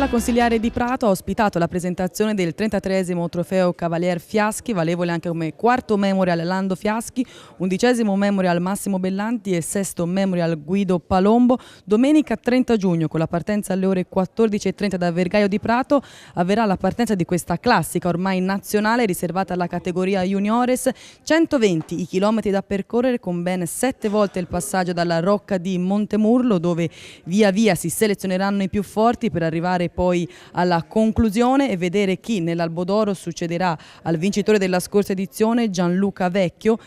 Sala Consiliare di Prato ha ospitato la presentazione del 33esimo trofeo Cavalier Fiaschi, valevole anche come quarto memorial Lando Fiaschi, 11° memorial Massimo Bellanti e 6° memorial Guido Palombo. Domenica 30 giugno, con la partenza alle ore 14:30 da Vergaio di Prato, avverrà la partenza di questa classica ormai nazionale riservata alla categoria juniores. 120 i chilometri da percorrere, con ben 7 volte il passaggio dalla Rocca di Montemurlo, dove via via si selezioneranno i più forti per arrivare poi alla conclusione e vedere chi nell'Albodoro succederà al vincitore della scorsa edizione, Gianluca Vecchio.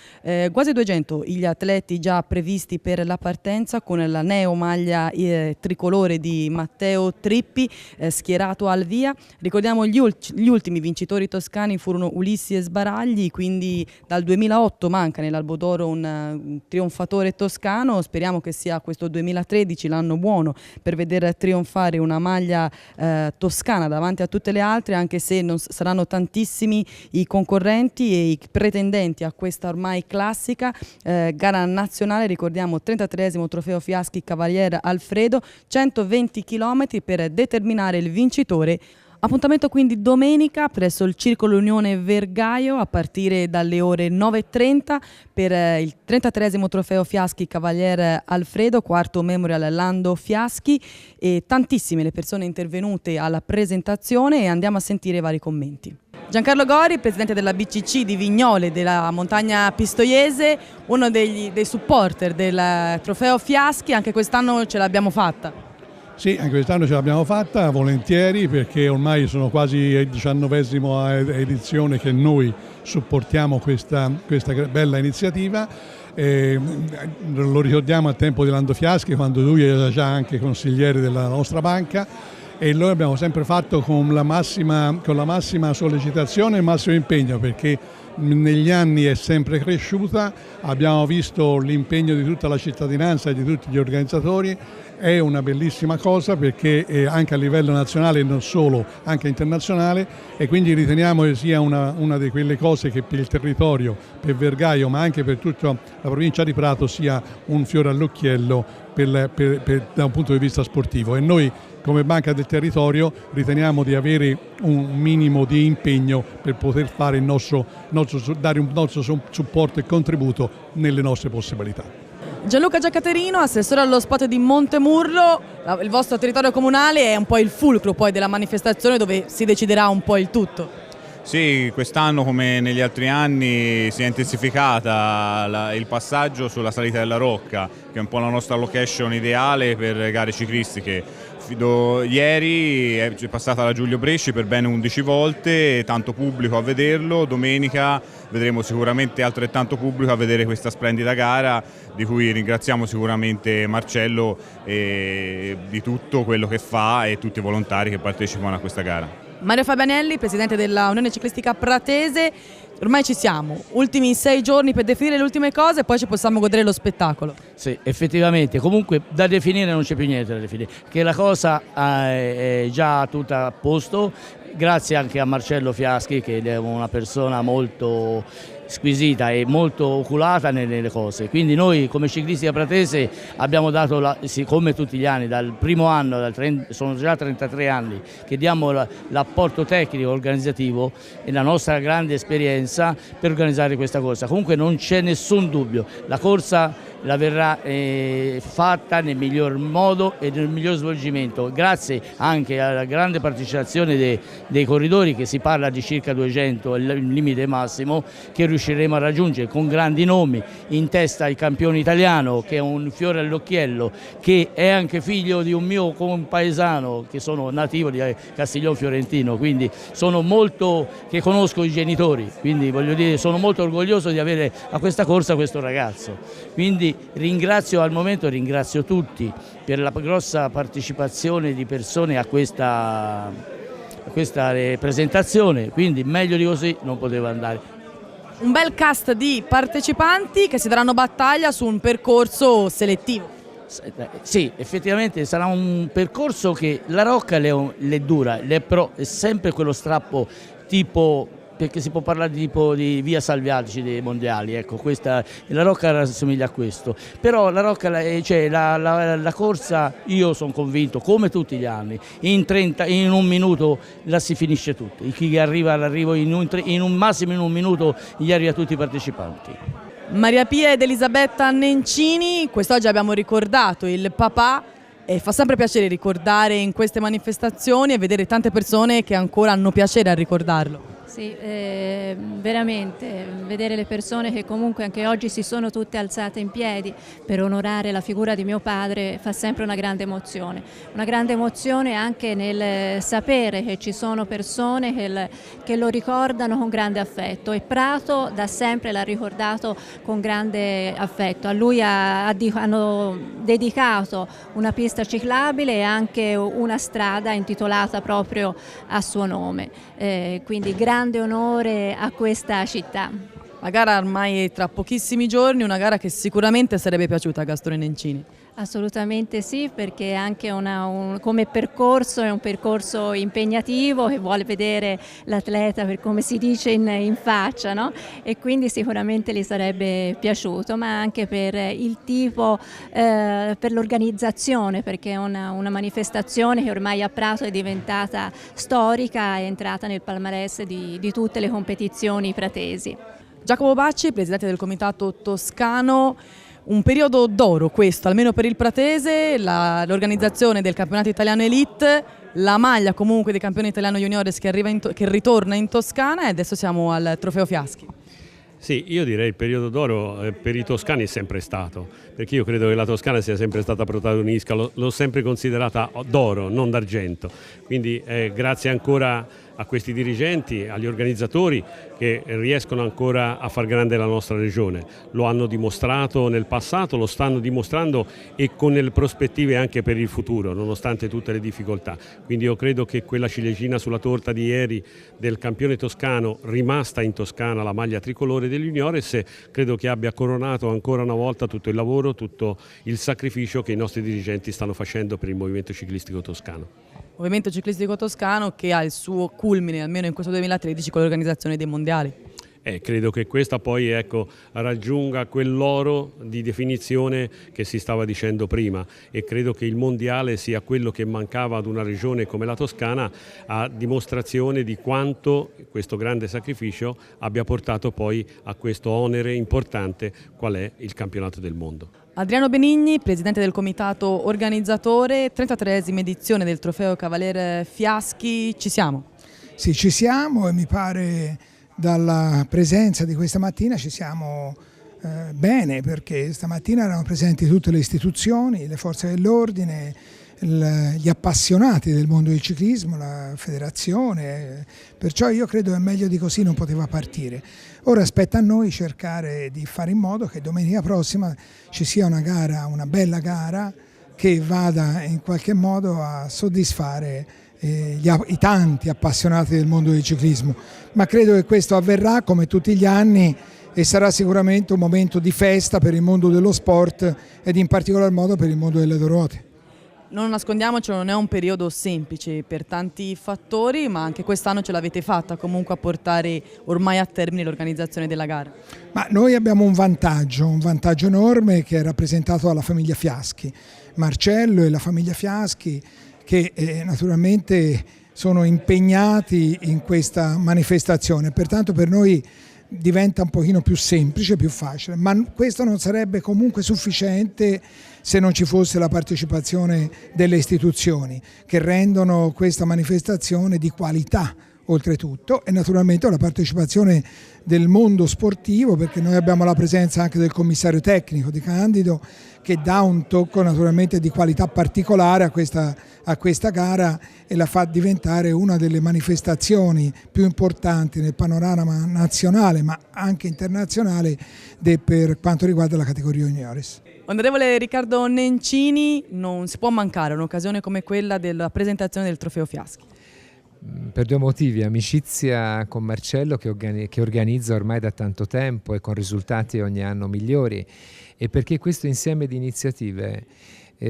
Quasi 200 gli atleti già previsti per la partenza, con la neo maglia tricolore di Matteo Trippi schierato al via. Ricordiamo gli ultimi vincitori toscani furono Ulissi e Sbaragli, quindi dal 2008 manca nell'Albodoro un trionfatore toscano. Speriamo che sia questo 2013 l'anno buono per vedere trionfare una maglia toscana davanti a tutte le altre, anche se non saranno tantissimi i concorrenti e i pretendenti a questa ormai classica gara nazionale. Ricordiamo 33esimo trofeo Fiaschi Cavalier Alfredo, 120 km per determinare il vincitore. Appuntamento quindi domenica presso il Circolo Unione Vergaio a partire dalle ore 9:30 per il 33esimo trofeo Fiaschi Cavalier Alfredo, quarto memorial Lando Fiaschi, e tantissime le persone intervenute alla presentazione, e andiamo a sentire vari commenti. Giancarlo Gori, presidente della BCC di Vignole della montagna pistoiese, uno dei supporter del trofeo Fiaschi. Anche quest'anno ce l'abbiamo fatta. Sì, anche quest'anno ce l'abbiamo fatta volentieri, perché ormai sono quasi il 19ª edizione che noi supportiamo questa bella iniziativa. Lo ricordiamo al tempo di Lando Fiaschi, quando lui era già anche consigliere della nostra banca, e noi abbiamo sempre fatto con la massima sollecitazione e il massimo impegno, perché negli anni è sempre cresciuta. Abbiamo visto l'impegno di tutta la cittadinanza e di tutti gli organizzatori. È una bellissima cosa, perché anche a livello nazionale e non solo, anche internazionale, e quindi riteniamo che sia una di quelle cose che per il territorio, per Vergaio, ma anche per tutta la provincia di Prato, sia un fiore all'occhiello da un punto di vista sportivo. E noi come Banca del Territorio riteniamo di avere un minimo di impegno per poter fare dare un nostro supporto e contributo nelle nostre possibilità. Gianluca Giacaterino, assessore allo sport di Montemurlo, il vostro territorio comunale è un po' il fulcro poi della manifestazione, dove si deciderà un po' il tutto. Sì, quest'anno come negli altri anni si è intensificata il passaggio sulla salita della Rocca, che è un po' la nostra location ideale per gare ciclistiche. Ieri è passata la Giulio Bresci per ben 11 volte, tanto pubblico a vederlo. Domenica vedremo sicuramente altrettanto pubblico a vedere questa splendida gara, di cui ringraziamo sicuramente Marcello di tutto quello che fa e tutti i volontari che partecipano a questa gara. Mario Fabianelli, presidente della Unione Ciclistica Pratese, ormai ci siamo, ultimi 6 giorni per definire le ultime cose e poi ci possiamo godere lo spettacolo. Sì, effettivamente, comunque da definire non c'è più niente da definire, che la cosa è già tutta a posto, grazie anche a Marcello Fiaschi, che è una persona molto squisita e molto oculata nelle cose. Quindi noi come Ciclistica Pratese abbiamo dato, come tutti gli anni, dal primo anno, sono già 33 anni che diamo l'apporto tecnico organizzativo e la nostra grande esperienza per organizzare questa corsa. Comunque non c'è nessun dubbio, la corsa la verrà fatta nel miglior modo e nel miglior svolgimento, grazie anche alla grande partecipazione dei corridori, che si parla di circa 200, il limite massimo, che riusciremo a raggiungere, con grandi nomi, in testa il campione italiano, che è un fiore all'occhiello, che è anche figlio di un mio compaesano, che sono nativo di Castiglione Fiorentino, quindi che conosco i genitori, quindi voglio dire, sono molto orgoglioso di avere a questa corsa questo ragazzo. Quindi ringrazio tutti per la grossa partecipazione di persone a questa presentazione, quindi meglio di così non poteva andare. Un bel cast di partecipanti che si daranno battaglia su un percorso selettivo. Sì, effettivamente sarà un percorso che la Rocca è dura, però è sempre quello strappo tipo perché si può parlare tipo di via Salviatici dei mondiali, ecco, la Rocca rassomiglia a questo, però la Rocca, cioè la corsa, io sono convinto, come tutti gli anni, in un minuto la si finisce tutto, chi arriva all'arrivo in un massimo in un minuto gli arriva a tutti i partecipanti. Maria Pia ed Elisabetta Nencini, quest'oggi abbiamo ricordato il papà e fa sempre piacere ricordare in queste manifestazioni e vedere tante persone che ancora hanno piacere a ricordarlo. Sì, veramente, vedere le persone che comunque anche oggi si sono tutte alzate in piedi per onorare la figura di mio padre fa sempre una grande emozione anche nel sapere che ci sono persone che lo ricordano con grande affetto, e Prato da sempre l'ha ricordato con grande affetto. A lui hanno dedicato una pista ciclabile e anche una strada intitolata proprio a suo nome, quindi grande onore a questa città. La gara ormai è tra pochissimi giorni, una gara che sicuramente sarebbe piaciuta a Gastone Nencini. Assolutamente sì, perché anche come percorso è un percorso impegnativo che vuole vedere l'atleta, per come si dice, in faccia, no? E quindi sicuramente gli sarebbe piaciuto, ma anche per il tipo, per l'organizzazione, perché è una manifestazione che ormai a Prato è diventata storica, è entrata nel palmarès di tutte le competizioni pratesi. Giacomo Bacci, presidente del comitato toscano. Un periodo d'oro questo, almeno per il Pratese, l'organizzazione del campionato italiano Elite, la maglia comunque del campione italiano juniores che ritorna in Toscana, e adesso siamo al Trofeo Fiaschi. Sì, io direi il periodo d'oro per i toscani è sempre stato, perché io credo che la Toscana sia sempre stata protagonista, l'ho sempre considerata d'oro, non d'argento, quindi grazie ancora a questi dirigenti, agli organizzatori che riescono ancora a far grande la nostra regione. Lo hanno dimostrato nel passato, lo stanno dimostrando e con le prospettive anche per il futuro, nonostante tutte le difficoltà. Quindi io credo che quella ciliegina sulla torta di ieri del campione toscano, rimasta in Toscana la maglia tricolore degli juniores, credo che abbia coronato ancora una volta tutto il lavoro, tutto il sacrificio che i nostri dirigenti stanno facendo per il movimento ciclistico toscano. Movimento ciclistico toscano che ha il suo culmine, almeno in questo 2013, con l'organizzazione dei mondiali. Credo che questa poi raggiunga quell'oro di definizione che si stava dicendo prima, e credo che il mondiale sia quello che mancava ad una regione come la Toscana, a dimostrazione di quanto questo grande sacrificio abbia portato poi a questo onere importante qual è il campionato del mondo. Adriano Benigni, presidente del comitato organizzatore, 33esima edizione del Trofeo Cavalier Fiaschi, ci siamo? Sì, ci siamo, e mi pare dalla presenza di questa mattina ci siamo bene, perché stamattina erano presenti tutte le istituzioni, le forze dell'ordine, gli appassionati del mondo del ciclismo, la federazione, perciò io credo che meglio di così non poteva partire. Ora spetta a noi cercare di fare in modo che domenica prossima ci sia una gara, una bella gara, che vada in qualche modo a soddisfare i tanti appassionati del mondo del ciclismo, ma credo che questo avverrà come tutti gli anni e sarà sicuramente un momento di festa per il mondo dello sport ed in particolar modo per il mondo delle due ruote. Non nascondiamocelo, non è un periodo semplice per tanti fattori, ma anche quest'anno ce l'avete fatta comunque a portare ormai a termine l'organizzazione della gara. Ma noi abbiamo un vantaggio enorme, che è rappresentato dalla famiglia Fiaschi, Marcello e la famiglia Fiaschi, che naturalmente sono impegnati in questa manifestazione, pertanto per noi diventa un pochino più semplice, più facile, ma questo non sarebbe comunque sufficiente se non ci fosse la partecipazione delle istituzioni, che rendono questa manifestazione di qualità oltretutto, e naturalmente la partecipazione del mondo sportivo, perché noi abbiamo la presenza anche del commissario tecnico Di Candido, che dà un tocco naturalmente di qualità particolare a questa gara e la fa diventare una delle manifestazioni più importanti nel panorama nazionale ma anche internazionale per quanto riguarda la categoria juniores. Onorevole Riccardo Nencini, non si può mancare un'occasione come quella della presentazione del Trofeo Fiaschi. Per due motivi: amicizia con Marcello che organizza ormai da tanto tempo e con risultati ogni anno migliori, e perché questo insieme di iniziative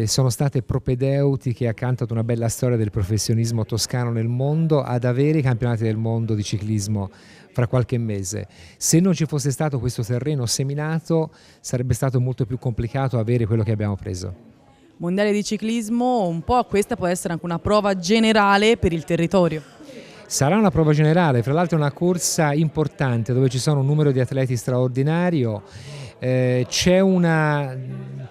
sono state propedeutiche, accanto ad una bella storia del professionismo toscano nel mondo, ad avere i campionati del mondo di ciclismo fra qualche mese. Se non ci fosse stato questo terreno seminato, sarebbe stato molto più complicato avere quello che abbiamo preso. Mondiale di ciclismo, un po' questa può essere anche una prova generale per il territorio. Sarà una prova generale, fra l'altro è una corsa importante dove ci sono un numero di atleti straordinario, c'è una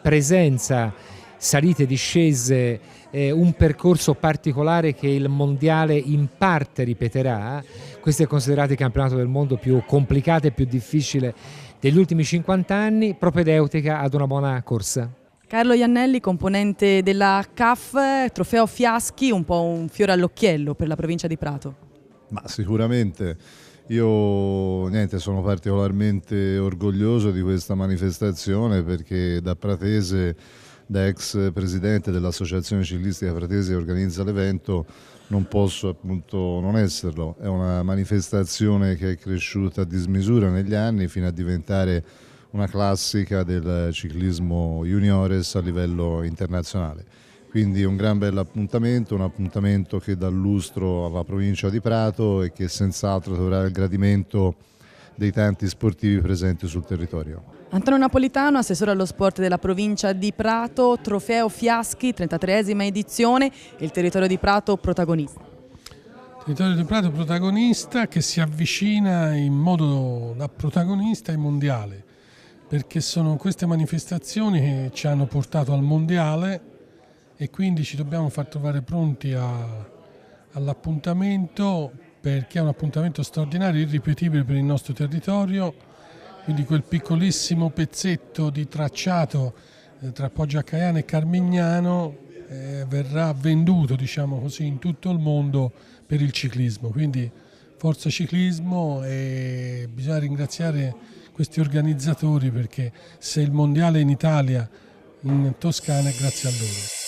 presenza, salite, discese, un percorso particolare che il mondiale in parte ripeterà. Questo è considerato il campionato del mondo più complicato e più difficile degli ultimi 50 anni, propedeutica ad una buona corsa. Carlo Iannelli, componente della CAF, trofeo Fiaschi, un po' un fiore all'occhiello per la provincia di Prato. Ma sicuramente io sono particolarmente orgoglioso di questa manifestazione, perché da pratese, da ex presidente dell'Associazione Ciclistica Pratese che organizza l'evento, non posso appunto non esserlo. È una manifestazione che è cresciuta a dismisura negli anni fino a diventare una classica del ciclismo juniores a livello internazionale. Quindi un gran bel appuntamento, un appuntamento che dà lustro alla provincia di Prato e che senz'altro troverà il gradimento dei tanti sportivi presenti sul territorio. Antonio Napolitano, assessore allo sport della provincia di Prato, trofeo Fiaschi, 33esima edizione, il territorio di Prato protagonista. Il territorio di Prato protagonista, che si avvicina in modo da protagonista ai mondiali, perché sono queste manifestazioni che ci hanno portato al mondiale e quindi ci dobbiamo far trovare pronti all'appuntamento, perché è un appuntamento straordinario, irripetibile per il nostro territorio. Quindi quel piccolissimo pezzetto di tracciato tra Poggio a Caiano e Carmignano verrà venduto, diciamo così, in tutto il mondo per il ciclismo. Quindi forza ciclismo, e bisogna ringraziare questi organizzatori, perché se il mondiale è in Italia, in Toscana, è grazie a loro.